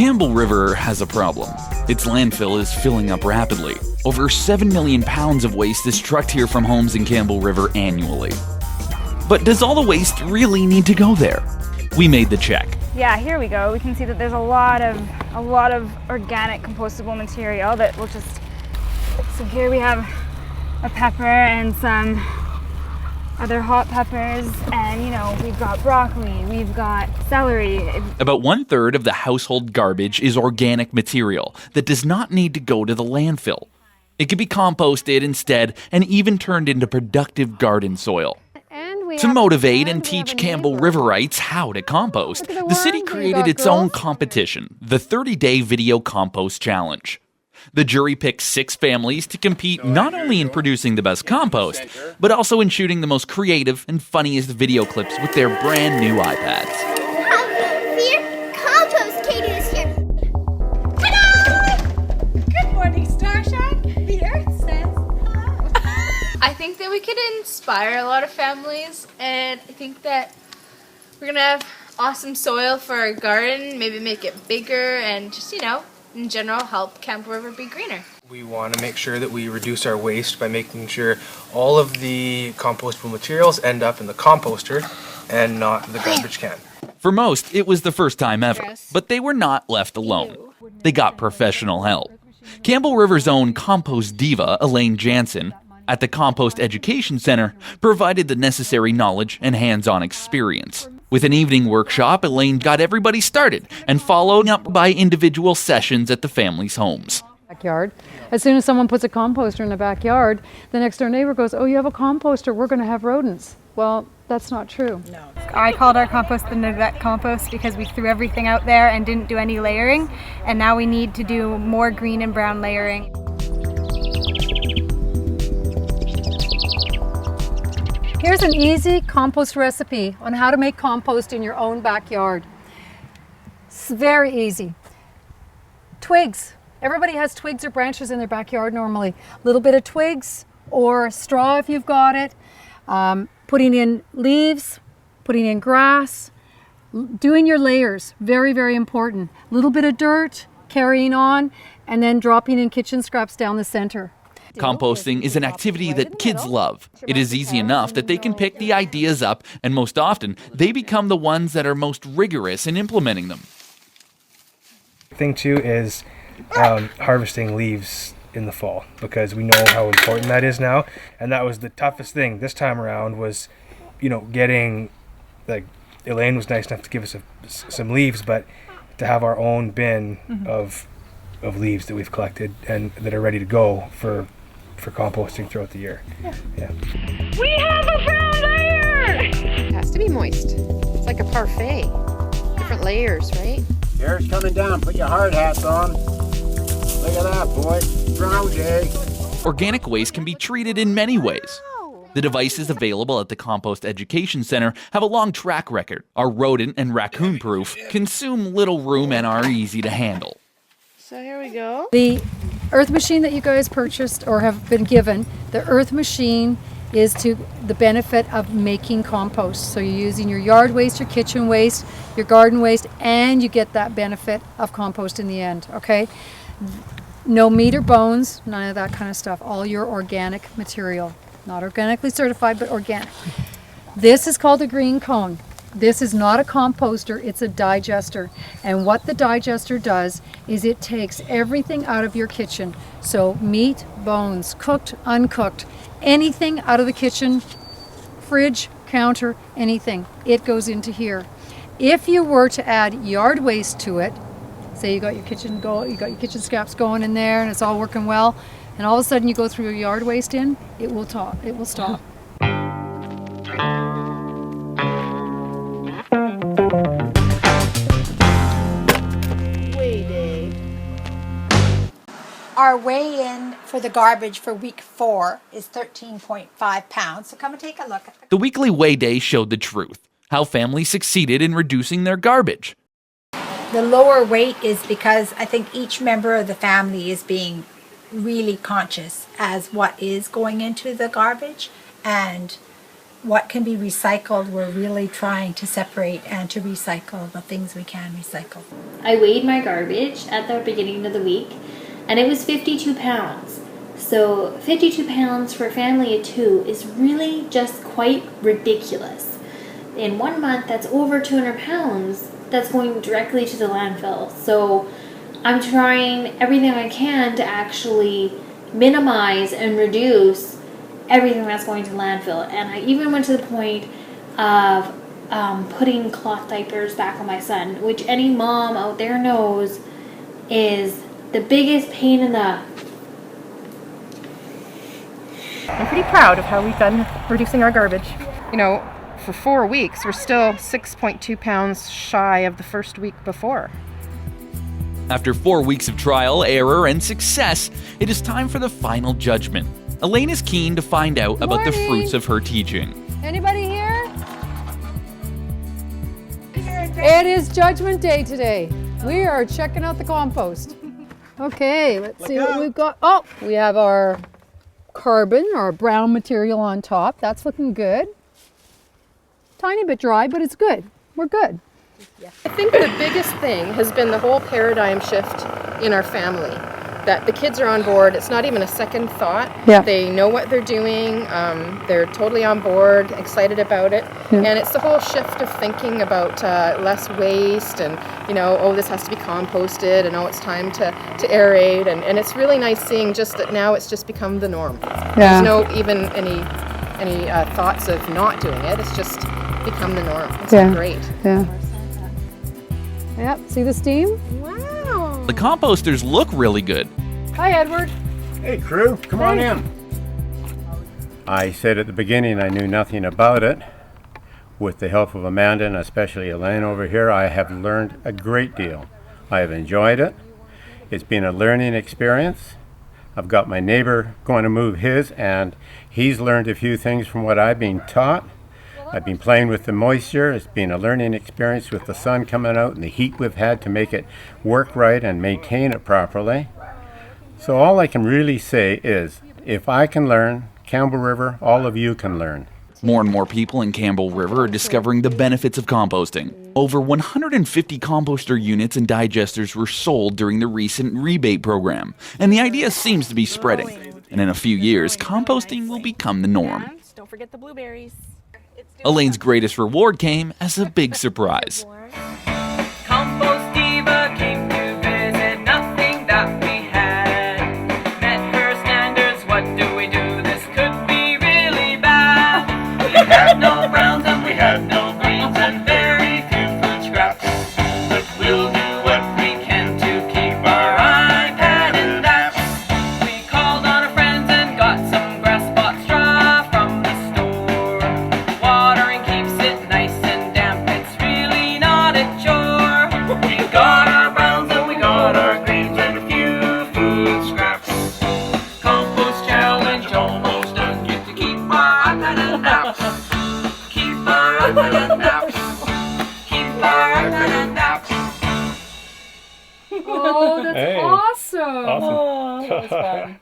Campbell River has a problem. Its landfill is filling up rapidly. Over 7 million pounds of waste is trucked here from homes in Campbell River annually. But does all the waste really need to go there? We made the check. Yeah, here we go. We can see that there's a lot of organic compostable material that will just... So here we have a pepper and some other hot peppers, and we've got broccoli, we've got celery. About 1/3 of the household garbage is organic material that does not need to go to the landfill. It can be composted instead and even turned into productive garden soil. To motivate and teach Campbell Riverites how to compost, the city created its own competition, the 30-day video compost challenge. The jury picked 6 families to compete not only in producing the best compost, but also in shooting the most creative and funniest video clips with their brand new iPads. Here, Compost Katie is here. Ta-da! Good morning, Starshine. The Earth says hello. I think that we could inspire a lot of families, and I think that we're gonna have awesome soil for our garden, maybe make it bigger, and just, in general, help Campbell River be greener. We want to make sure that we reduce our waste by making sure all of the compostable materials end up in the composter and not the garbage can. For most, it was the first time ever, but they were not left alone. They got professional help. Campbell River's own compost diva, Elaine Jansen, at the Compost Education Center, provided the necessary knowledge and hands-on experience. With an evening workshop, Elaine got everybody started and followed up by individual sessions at the family's homes. Backyard. As soon as someone puts a composter in the backyard, the next door neighbor goes, "Oh, you have a composter, we're going to have rodents." Well, that's not true. No. I called our compost the neglect compost because we threw everything out there and didn't do any layering, and now we need to do more green and brown layering. Here's an easy compost recipe on how to make compost in your own backyard. It's very easy. Twigs. Everybody has twigs or branches in their backyard normally. A little bit of twigs or straw if you've got it. Putting in leaves, putting in grass, doing your layers, very, very important. A little bit of dirt, carrying on, and then dropping in kitchen scraps down the center. Composting is an activity that kids love. It is easy enough that they can pick the ideas up, and most often, they become the ones that are most rigorous in implementing them. Thing too is harvesting leaves in the fall, because we know how important that is now, and that was the toughest thing this time around was, getting, Elaine was nice enough to give us some leaves, but to have our own bin of leaves that we've collected and that are ready to go for composting throughout the year. Yeah. We have a brown layer! It has to be moist. It's like a parfait. Different layers, right? Air's coming down. Put your hard hats on. Look at that, boy. Brown day. Organic waste can be treated in many ways. The devices available at the Compost Education Center have a long track record, are rodent and raccoon proof, consume little room, and are easy to handle. So here we go. The earth machine that you guys purchased or have been given, the earth machine is to the benefit of making compost. So you're using your yard waste, your kitchen waste, your garden waste, and you get that benefit of compost in the end, okay? No meat or bones, none of that kind of stuff. All your organic material. Not organically certified, but organic. This is called a green cone. This is not a composter, it's a digester. And what the digester does is it takes everything out of your kitchen. So meat, bones, cooked, uncooked, anything out of the kitchen, fridge, counter, anything, it goes into here. If you were to add yard waste to it, say you got your kitchen scraps going in there and it's all working well, and all of a sudden you go through your yard waste in, it will stop. Our weigh-in for the garbage for week 4 is 13.5 pounds. So come and take a look. The weekly weigh day showed the truth, how families succeeded in reducing their garbage. The lower weight is because I think each member of the family is being really conscious as what is going into the garbage, and what can be recycled, we're really trying to separate and to recycle the things we can recycle. I weighed my garbage at the beginning of the week, and it was 52 pounds. So 52 pounds for a family of 2 is really just quite ridiculous. In 1 month, that's over 200 pounds that's going directly to the landfill. So I'm trying everything I can to actually minimize and reduce everything that's going to landfill. And I even went to the point of putting cloth diapers back on my son, which any mom out there knows is the biggest pain in the... I'm pretty proud of how we've done reducing our garbage. You know, for 4 weeks, we're still 6.2 pounds shy of the first week before. After 4 weeks of trial, error, and success, it is time for the final judgment. Elaine is keen to find out about the fruits of her teaching. Anybody here? It is Judgment Day today. We are checking out the compost. Okay, let's see what we've got. Oh, we have our carbon, our brown material on top. That's looking good. Tiny bit dry, but it's good. We're good. I think the biggest thing has been the whole paradigm shift in our family. That the kids are on board. It's not even a second thought. Yeah. They know what they're doing. They're totally on board, excited about it. Yeah. And it's the whole shift of thinking about less waste and, you know, oh, this has to be composted and oh, it's time to aerate. And it's really nice seeing just that now it's just become the norm. There's no even any thoughts of not doing it. It's just become the norm. It's great. Yeah. Yep, see the steam? Wow. The composters look really good. Hi, Edward. Hey, crew, come on in. I said at the beginning I knew nothing about it. With the help of Amanda and especially Elaine over here, I have learned a great deal. I have enjoyed it. It's been a learning experience. I've got my neighbor going to move his, and he's learned a few things from what I've been taught. I've been playing with the moisture. It's been a learning experience with the sun coming out and the heat we've had to make it work right and maintain it properly. So all I can really say is, if I can learn, Campbell River, all of you can learn. More and more people in Campbell River are discovering the benefits of composting. Over 150 composter units and digesters were sold during the recent rebate program, and the idea seems to be spreading. And in a few years, composting will become the norm. Don't forget the blueberries. Elaine's greatest reward came as a big surprise. Compost Diva came to visit, nothing that we had met her standards. What do we do? This could be really bad. We had no browns and we had no greens and very few food scraps. But we'll do what we can to keep our iPad in that. We called on our friends and got some grass spot straw from the store. Watering keeps it nice and damp, it's really not a chore. We got our browns and we got our greens and a few food scraps. Compost challenge almost done, get to keep our iPad and naps. Keep our iPad and naps. Keep our iPad and naps. Oh, that's awesome. Awesome. Oh, that was fun.